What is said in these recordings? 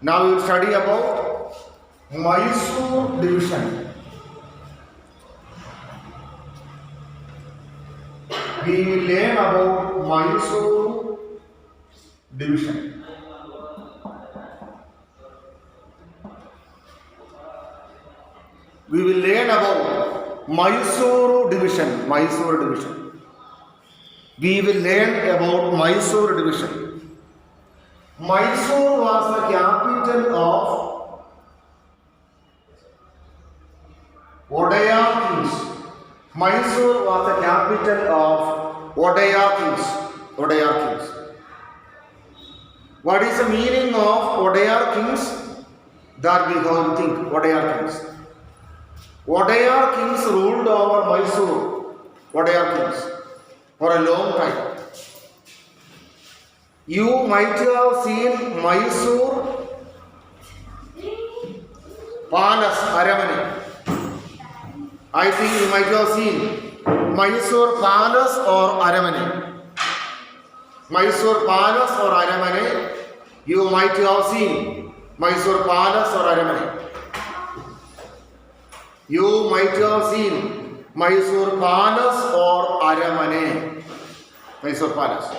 Now we will study about Mysore division. We will learn about Mysore division. We will learn about Mysore division. Mysore division. We will learn about Mysore division. Mysore was the capital of Odayar kings. Mysore was the capital of Odayar kings. Odayar kings. What is the meaning of Odayar kings? That we have to think. Odayar kings. Odayar kings ruled over Mysore. Odayar kings for a long time. You might have seen Mysore Palace, Aramane. I think you might have seen Mysore Palace or Aramane. Mysore Palace or Aramane. You might have seen Mysore Palace or Aramane. You might have seen Mysore Palace or Aramane. Mysore Palace.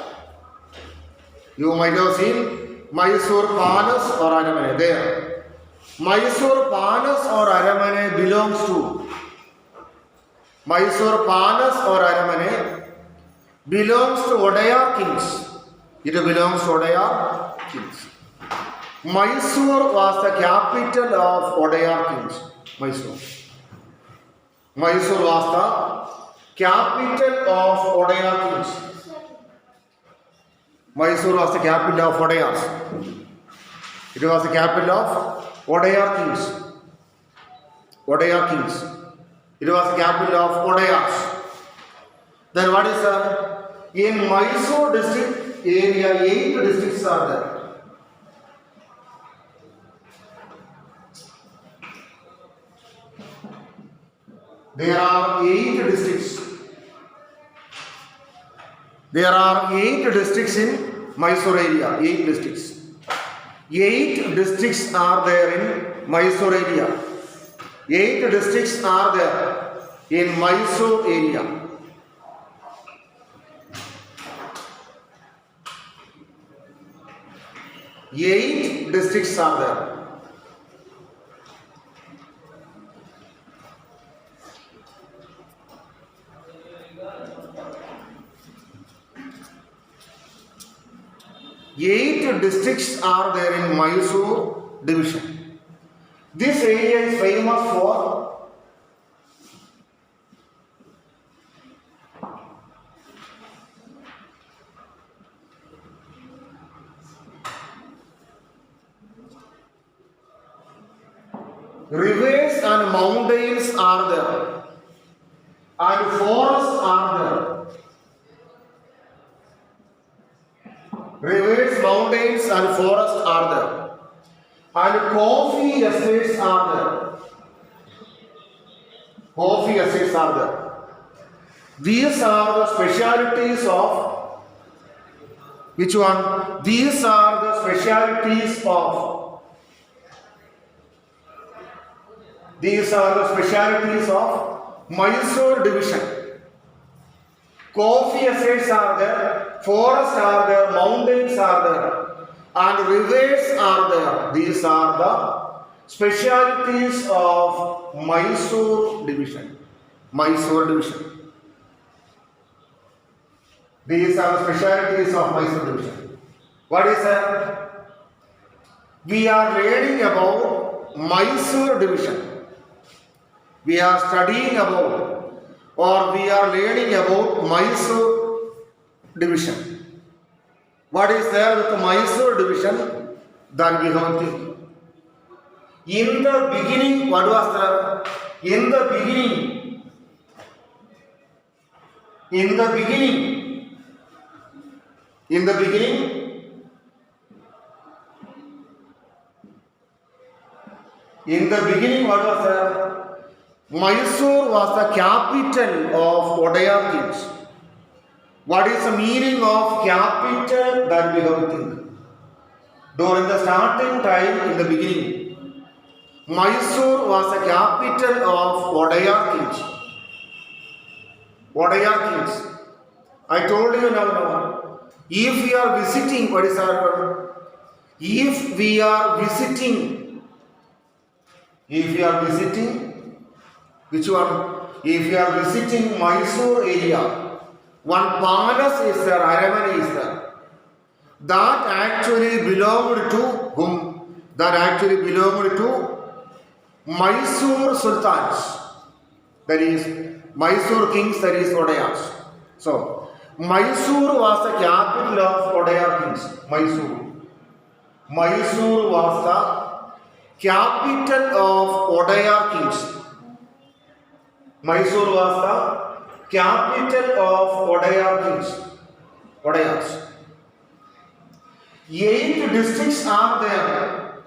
You might have seen Mysore Palace or Aramane there. Mysore Palace or Aramane belongs to Mysore Palace or Aramane belongs to Odayar kings. It belongs to Odayar kings. Mysore was the capital of Odayar kings. Mysore. Mysore was the capital of Odayar kings. Mysore was the capital of Odayars. It was the capital of Odayar kings. Odayar kings. It was the capital of Odayars. Then what is that? In Mysore district area, 8 districts are there. There are 8 districts. There are 8 districts in Mysore area. 8 districts. 8 districts are there in Mysore area. 8 districts are there in Mysore area. Eight districts are there. Eight districts are there in Mysore division. This area is famous for rivers and mountains are there, and forests are there. Rivers, mountains and forests are there. And coffee estates are there. Coffee estates are there. These are the specialities of which one? These are the specialities of Mysore division. Coffee estates are there, forests are there, mountains are there, and rivers are there. These are the specialities of Mysore division. Mysore division. These are the specialities of Mysore division. What is that? We are learning about Mysore division. We are studying about or we are learning about Mysore division. What is there with the Mysore division? Then we have to think. In the beginning, what was there? In the beginning, what was there? Mysore was the capital of Odayar kings. What is the meaning of capital? That we have to think. During the starting time, in the beginning, Mysore was a capital of Wadayar kings. Wadayar kings. I told you now. If we are visiting, what is our word? If we are visiting, which one? If you are visiting Mysore area, one palace is there, Aramane is there. That actually belonged to whom? That actually belonged to Mysore sultans. That is Mysore kings, that is Odayars. So, Mysore was the capital of Odayar kings. Mysore was the capital of Odayar kings. Mysore was the capital of Odayar kings. Odayars. 8 districts are there.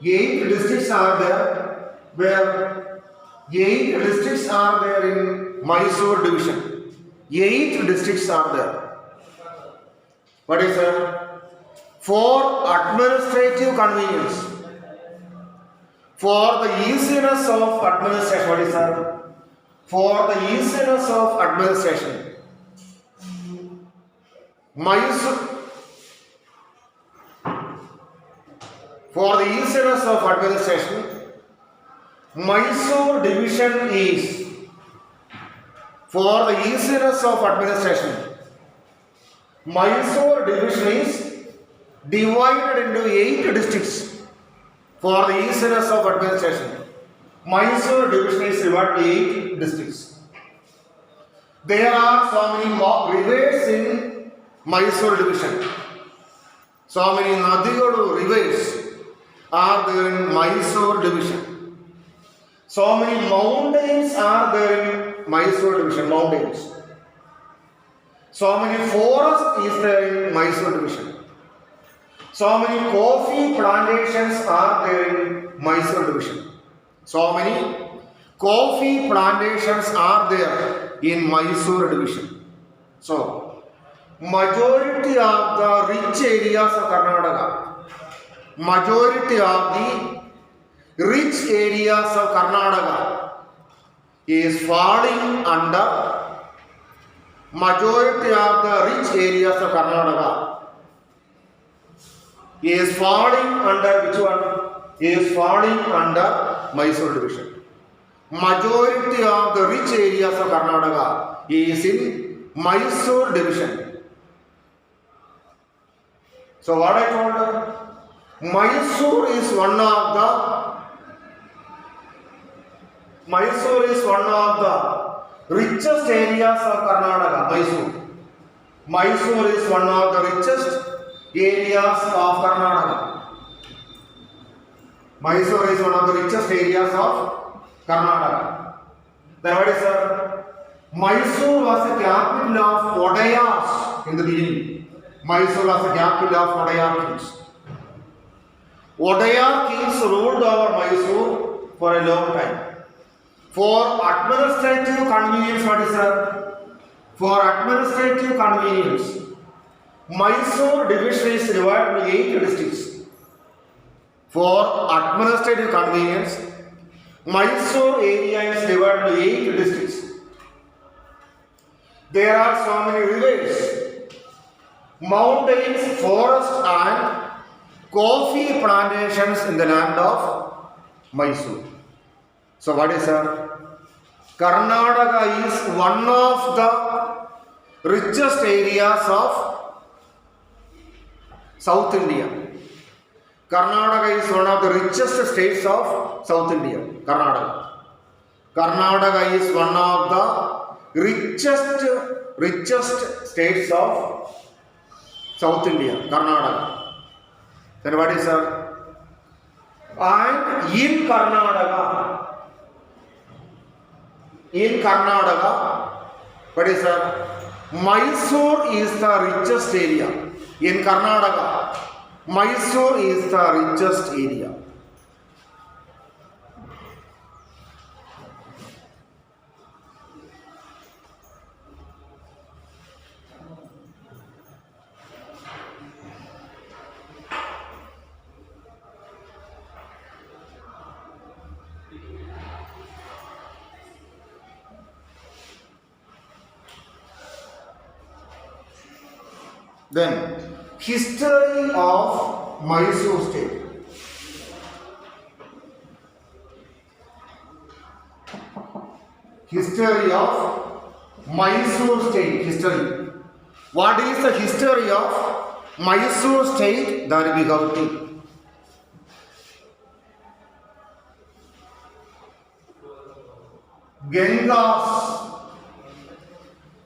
8 districts are there. Where 8 districts are there in Mysore division. 8 districts are there. What is that? For administrative convenience. For the easiness of administration. What is that? For the easiness of administration. For the easiness of administration, Mysore division is, for the easiness of administration, Mysore division is divided into 8 districts. For the easiness of administration, Mysore division is divided into 8 districts. There are so many rivers in Mysore division. So many Nadigalu rivers are there in Mysore division. So many mountains are there in Mysore division. Mountains. So many forests is there in Mysore division. So many coffee plantations are there in Mysore division. So many coffee plantations are there in Mysore division. So, majority of the rich areas of Karnataka, majority of the rich areas of Karnataka is falling under, majority of the rich areas of Karnataka is falling under which one? Is falling under Mysore division. Majority of the rich areas of Karnataka is in Mysore division. So what I told you, Mysore is one of the richest areas of Karnataka. Mysore is one of the richest areas of Karnataka. Mysore is one of the richest areas of Karnataka. Then what is that? Mysore was the capital of Odayars in the beginning. Mysore was the capital of Odayar kings. Odayar kings ruled over Mysore for a long time. For administrative convenience, what is that? For administrative convenience, Mysore division is divided into 8 districts. For administrative convenience, Mysore area is divided into 8 districts. There are so many rivers, mountains, forests and coffee plantations in the land of Mysore. So what is that? Karnataka is one of the richest areas of South India. Karnataka is one of the richest states of South India. Karnataka is one of the richest states of South India. Karnataka. Then what is that? And in Karnataka, what is that? Mysore is the richest area. In Karnataka, Mysore is the richest area. Then, history of Mysore state. History of Mysore state. History. What is the history of Mysore state? That we have to. Gangas.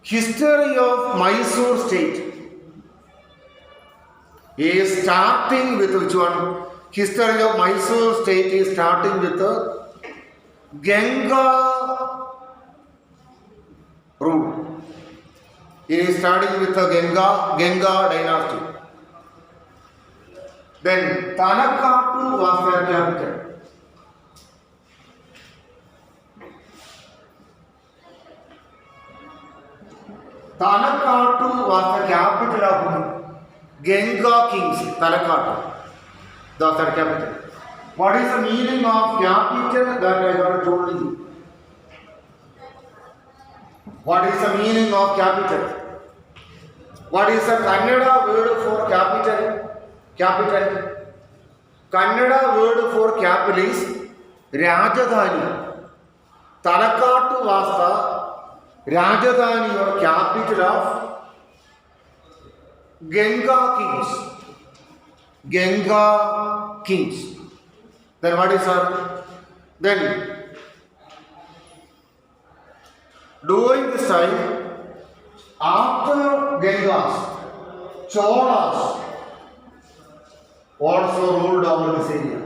History of Mysore state is starting with which one? History of Mysore state is starting with the Ganga rule. It is starting with the Ganga dynasty. Then Tanakatu was their capital. Tanakatu was the capital of Ganga kings. Tanakatu, that's their capital. What is the meaning of capital? That I have told you. What is the meaning of capital? What is the Kannada word for capital? Capital. Kannada word for capital is Rajadhani. Tanakatu was the Rajadhani or capital of Ganga kings. Ganga kings. Then what is her? Then during this time, after Gangas, Cholas also ruled over this area.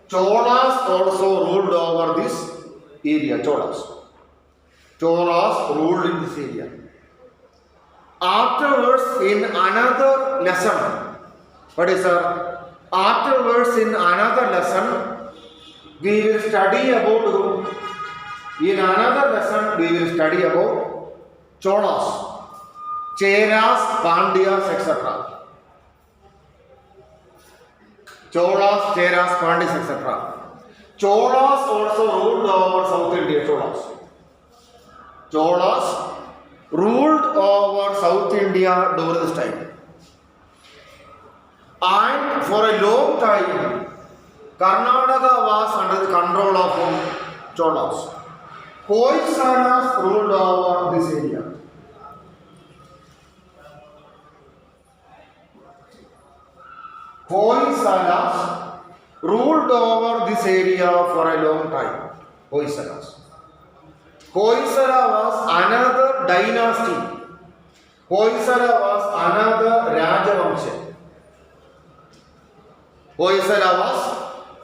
Cholas also ruled over this area. Cholas ruled in this area. Afterwards, in another lesson, what is that? Afterwards, in another lesson, we will study about who? In another lesson, we will study about Cholas, Cheras, Pandyas, etc. Cholas, Cheras, Pandyas, etc. Cholas also ruled over South India. Cholas ruled over South India during this time. And for a long time, Karnataka was under the control of Cholas. Hoysalas ruled over this area. Hoysalas ruled over this area for a long time. Hoysalas. Hoysala was another dynasty. Hoysala was another Rajavamsha. Hoysala was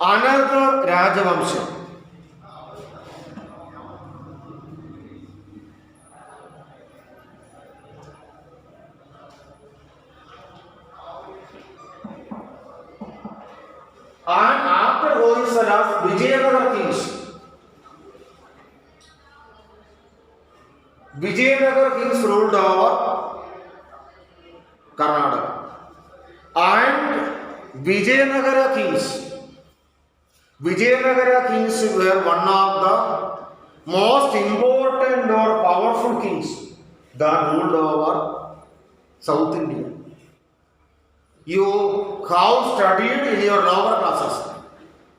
another Rajavamsha. And after Hoysala's Vijayanagara kings, ruled over Karnataka. And Vijayanagara kings were one of the most important or powerful kings that ruled over South India. You have studied in your lower classes.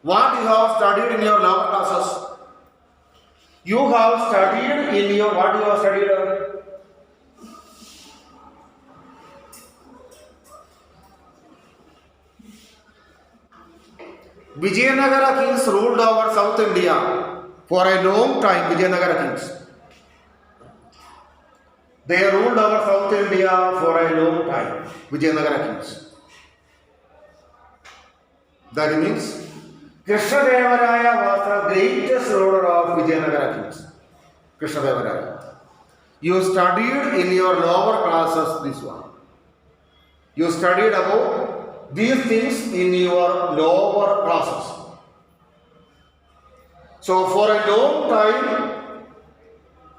What you have studied in your lower classes? You have studied in your, what you have studied? Vijayanagara kings ruled over South India for a long time. Vijayanagara kings. They ruled over South India for a long time. Vijayanagara kings. That means Krishnadevaraya was the greatest ruler of Vijayanagara kings. Krishnadevaraya. You studied in your lower classes this one. You studied about these things in your lower classes. So for a long time,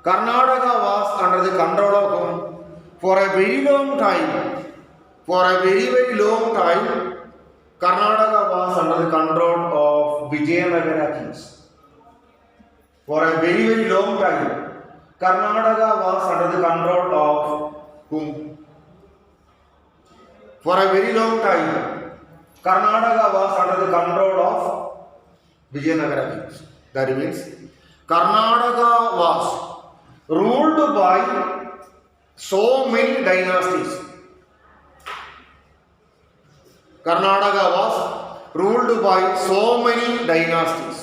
Karnataka was under the control of whom? For a very long time, Karnataka was under the control of Vijayanagara kings. For a very, very long time, Karnataka was under the control of whom? For a very long time, Karnataka was under the control of Vijayanagara kings. That means Karnataka was ruled by so many dynasties. Karnataka was ruled by so many dynasties.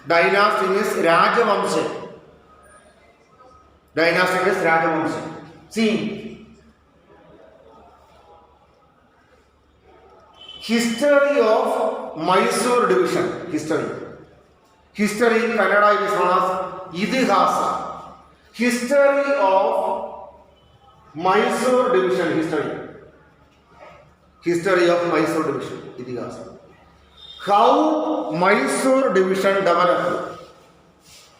Dynasty means Rajavamsha. Dynasty means Rajavamsha. See, history of Mysore division. History in Kannada is known as Idihasa. History of Mysore division. History of Mysore division. Idihasa. How Mysore division developed.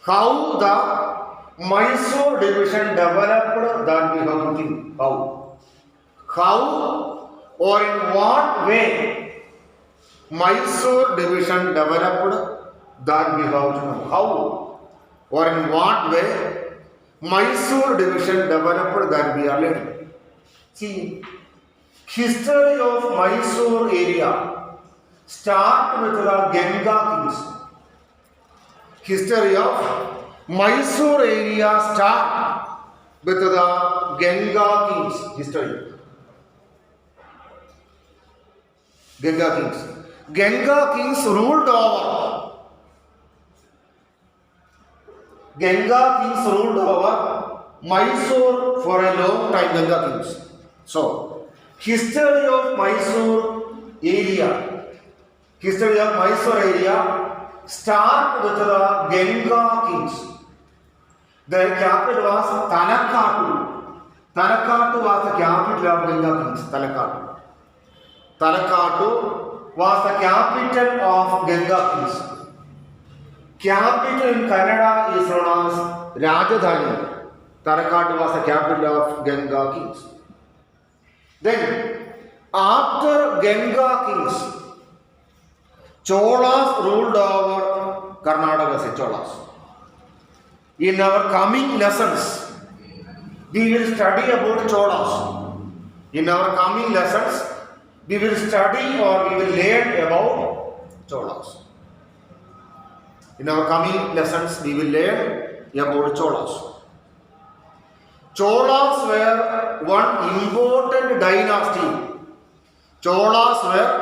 How the Mysore division developed, that we have to think. How or in what way Mysore division developed, that we have to know. How or in what way Mysore division developed, that we are learning. See, history of Mysore area start with the Ganga kings. History of Mysore area start with the Ganga kings. History. Ganga kings. Ganga kings ruled over. Ganga kings ruled over Mysore for a long time. Ganga kings. So, history of Mysore area. History of Mysore area start with the Ganga kings. Their capital was Talakattu. Talakattu was the capital of Ganga kings. Talakattu was the capital of Ganga kings. Capital in Kannada is known as Rajadhani. Talakattu was the capital of Ganga kings. Then, after Ganga kings, Cholas ruled over Karnataka. Cholas. In our coming lessons, we will study about Cholas. In our coming lessons, we will study or we will learn about Cholas. In our coming lessons, we will learn about Cholas. Cholas were one important dynasty. Cholas were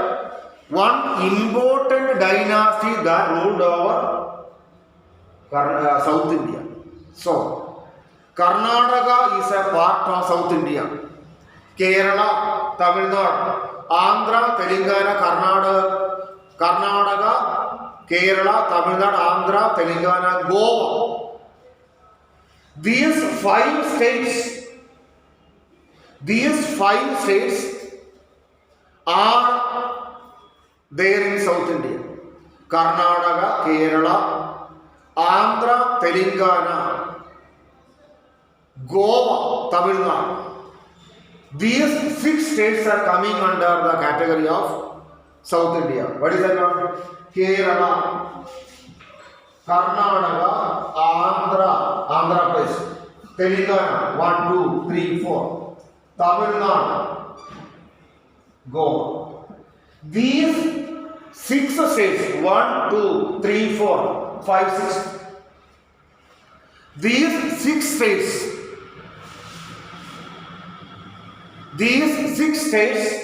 one important dynasty that ruled over South India. So, Karnataka is a part of South India. Kerala, Tamil Nadu, Andhra, Telangana, Karnataka, Kerala, Tamil Nadu, Andhra, Telangana, Goa. These five states are there in South India. Karnataka, Kerala, Andhra, Telangana, Goa, Tamil Nadu. These 6 states are coming under the category of South India. What is that one? Kerala, Karnataka, Andhra Pradesh, Telangana, 1, 2, 3, 4, Tamil Nadu, Goa. These 6 states, 1, 2, 3, 4, 5, 6. These 6 states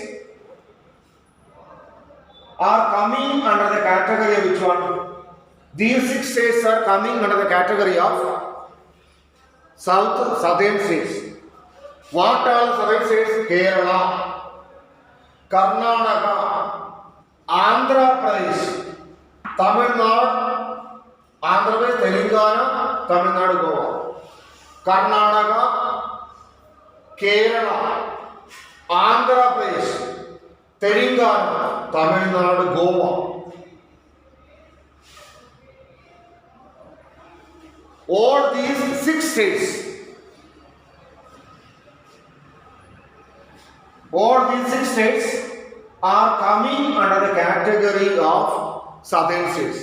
are coming under the category of which one? These 6 states are coming under the category of southern states. What are southern states? Kerala, Karnataka, Andhra Pradesh, Tamil Nadu, Andhra Pradesh, Telangana, Tamil Nadu, Goa. Karnataka, Kerala, Andhra Pradesh, Telangana, Tamil Nadu, Goa. All these 6 states are coming under the category of southern states.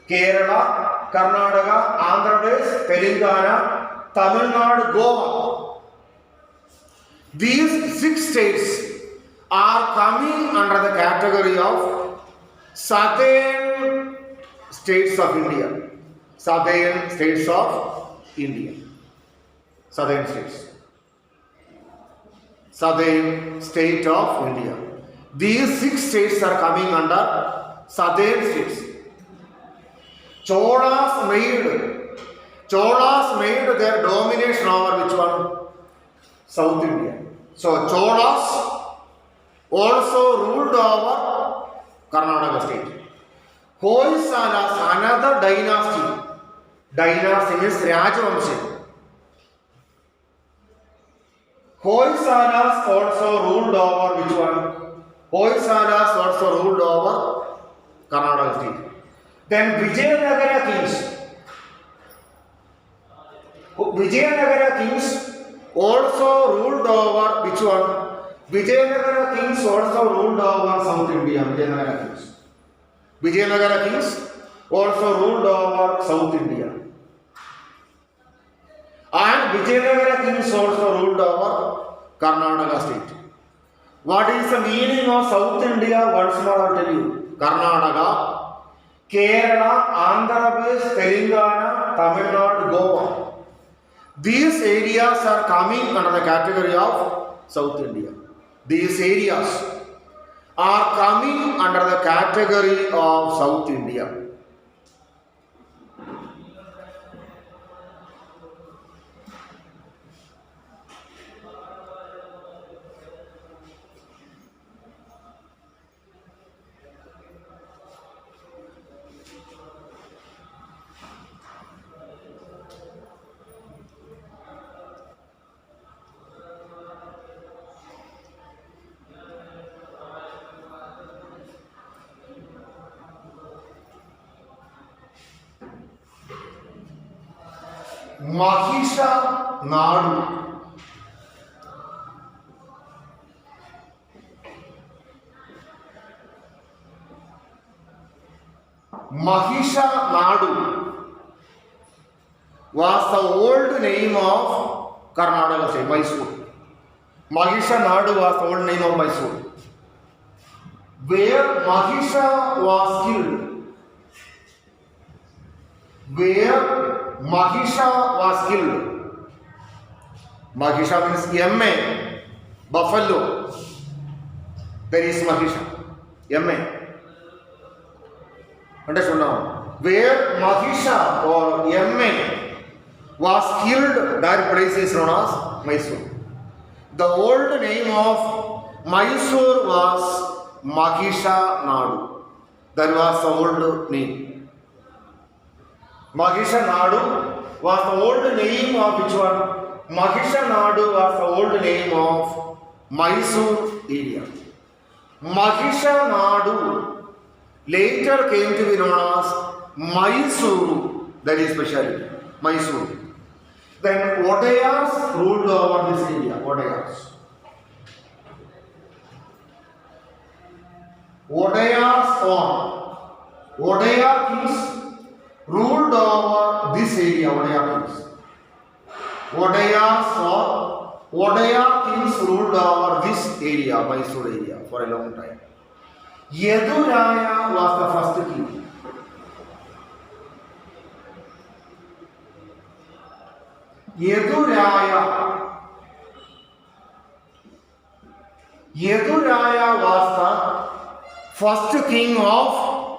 Kerala, Karnataka, Andhra Pradesh, Telangana, Tamil Nadu, Goa. These 6 states are coming under the category of southern states of India. Southern states of India. Southern states. Southern state of India. These 6 states are coming under southern states. Cholas made their domination over which one? South India. So Cholas also ruled over Karnataka state. Hoysalas, another dynasty. Dynasty means Rajavamsha. Hoysalas also ruled over which one? Hoysalas also ruled over Karnataka state. Then Vijayanagara kings. Vijayanagara kings also ruled over which one? Vijayanagara kings also ruled over South India. Vijayanagara kings. Vijayanagara kings also ruled over South India. And Vijayanagara kings also ruled over Karnataka state. What is the meaning of South India? Once more I will tell you. Karnataka, Kerala, Andhra Pradesh, Telangana, Tamil Nadu, Goa. These areas are coming under the category of South India. These areas are coming under the category of South India. Mahisha Nadu. Mahisha Nadu was the old name of Karnataka state, Mysore. Mahisha Nadu was the old name of Mysore. Where Mahisha was killed. Where Mahisha was killed. Mahisha means MA, buffalo. There is Mahisha, MA. Understood now? Where Mahisha or MA was killed, that place is known as Mysore. The old name of Mysore was Mahisha Nadu. That was the old name. Mahisha Nadu was the old name of which one? Mahisha Nadu was the old name of Mysore area. Mahisha Nadu later came to be known as Mysuru. That is speciality. Mysuru. Then Odayars ruled over this area. Odayars. Odayars on. Odayar kings ruled over this area. Odayar kings. Odayar kings ruled over this area, Mysore area, for a long time. Yeduraya was the first king. Yeduraya was the first king of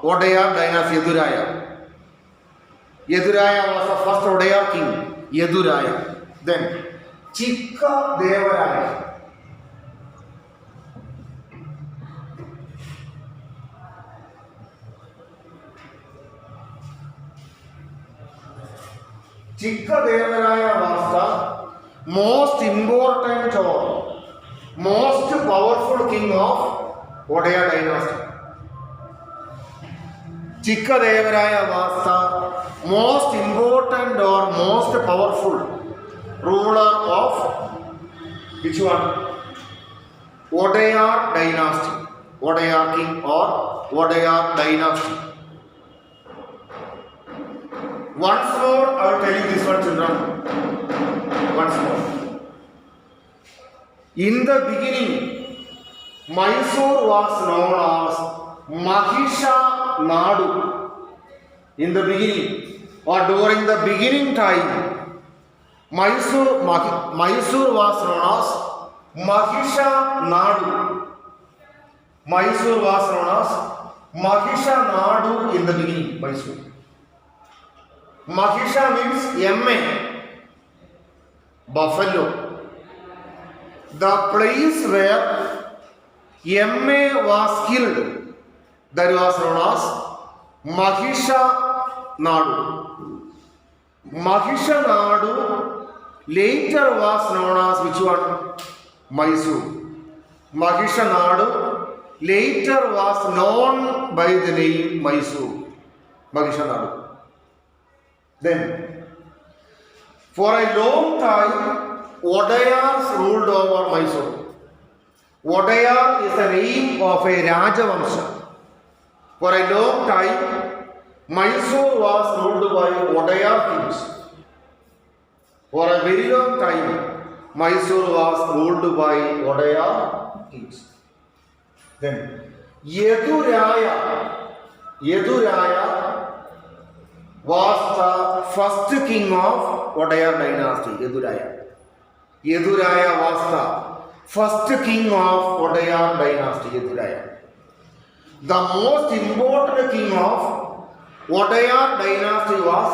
Odayar dynasty. Yeduraya was the first Odayar king. Yeduraya. Then Chikka Devaraya. Chikka Devaraya was the most important or most powerful king of Odayar dynasty. Chikka Devaraya was the most important or most powerful ruler of which one? Odayar dynasty. Odayar king or Odayar dynasty. Once more, I will tell you this one, children. Once more. In the beginning, Mysore was known as Mahisha Nadu in the beginning or during the beginning time. Mysore was known as Mahisha Nadu. Mysore was known as Mahisha Nadu in the beginning. Mysore. Mahisha means MA, buffalo. The place where MA was killed, that was known as Mahisha Nadu. Mahisha Nadu later was known as which one? Mysore. Mahisha Nadu later was known by the name Mysore. Mahisha Nadu. Then, for a long time, Odayars ruled over Mysore. Odayar is the name of a Rajavamsha. For a long time, Mysore was ruled by Odayar kings. For a very long time, Mysore was ruled by Odayar kings. Then, Yeduraya was the first king of Odayar dynasty. Yeduraya was the first king of Odayar dynasty. Yeduraya. The most important king of Odayar dynasty was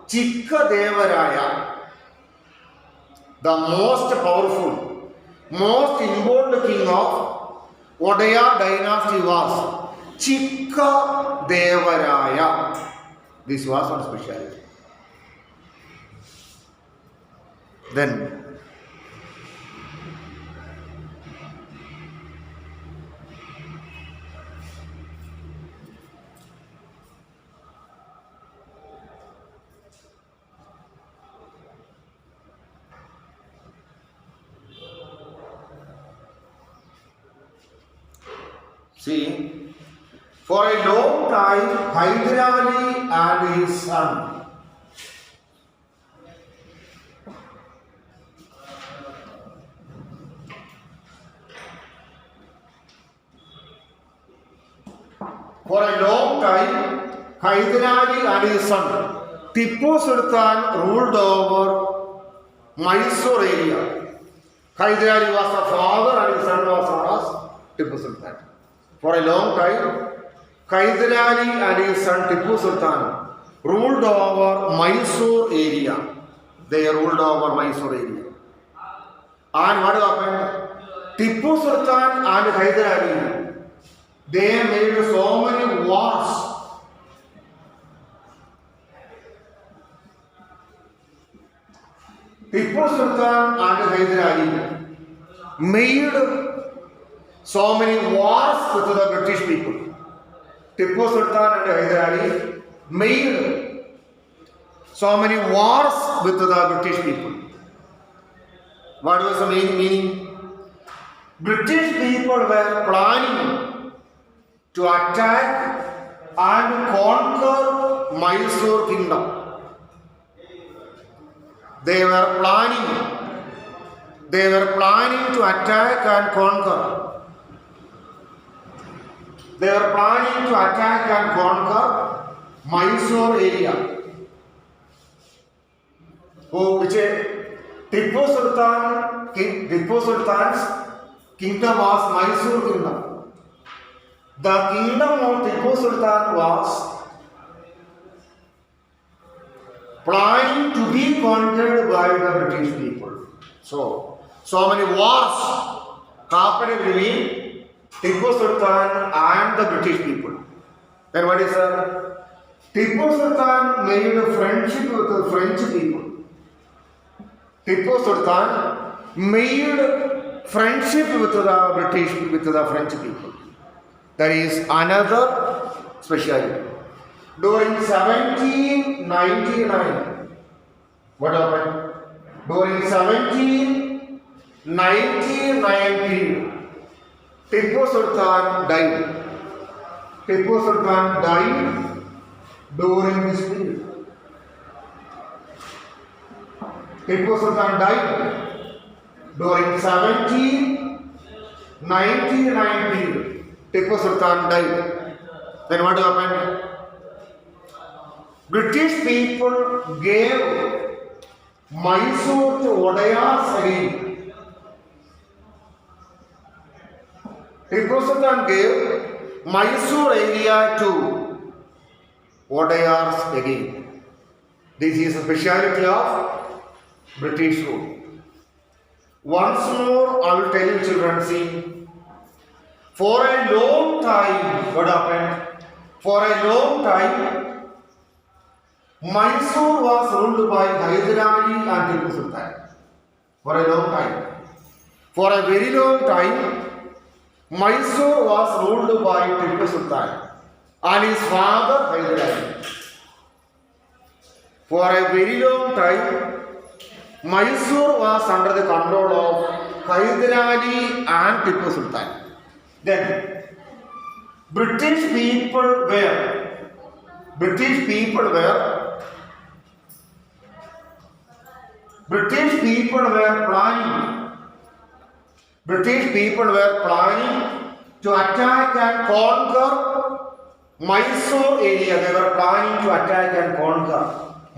Chikkadevaraya. The most powerful, most important king of Odayar dynasty was Chikkadevaraya. This was one speciality. Then, see, for a long time, Hyder Ali and his son Tipu Sultan ruled over Mysore area. Hyder Ali was the father and his son was known as Tipu Sultan. For a long time, Hyder Ali and his son Tipu Sultan ruled over Mysore area. They ruled over Mysore area. And what happened? Tipu Sultan and Hyder Ali, they made so many wars. Tipu Sultan and Hyder Ali made so many wars with the British people. Tipu Sultan and Hyder Ali made so many wars with the British people. What was the meaning? British people were planning to attack and conquer Mysore kingdom. They were planning to attack and conquer. They were planning to attack and conquer Mysore area. Which Tipu Sultan's kingdom was Mysore kingdom. The kingdom of Tipu Sultan was planning to be conquered by the British people. So many wars happened between Tipu Sultan and the British people. Then what is that? Tipu Sultan made a friendship with the French people. Tipu Sultan made friendship with the French people. That is another speciality. During 1799, what happened? During 1799, Tipu Sultan died. Tipu Sultan died during this period. Tipu Sultan died during 1799. 99 period, Tipu Sultan died. Then what happened? British people gave Mysore to Odayars again. Tipu Sultan gave Mysore area to Odayars again. This is a speciality of British rule. Once more, I will tell you, children, see, for a long time, what happened? For a long time, Mysore was ruled by Hyder Ali and Tipu Sultan. For a long time. For a very long time, Mysore was ruled by Tipu Sultan and his father Hyder Ali. For a very long time, Mysore was under the control of Hyder Ali and Tipu Sultan. Then, British people were planning to attack and conquer Mysore area. They were planning to attack and conquer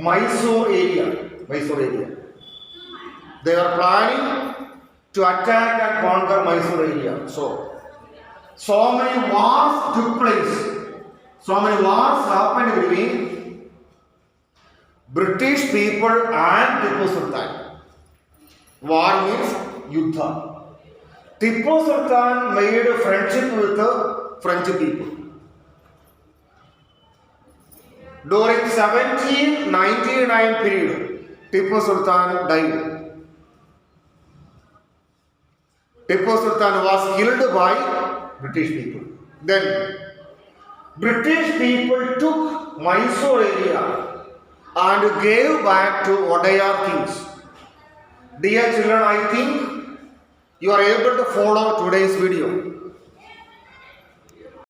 Mysore area. They were planning to attack and conquer Mysore area. So many wars took place. So many wars happened between British people and Tipu Sultan. War means Yuddha. Tipu Sultan made a friendship with the French people. During 1799 period, Tipu Sultan died. Tipu Sultan was killed by British people. Then, British people took Mysore area and gave back to Odayar kings. Dear children, I think you are able to follow today's video.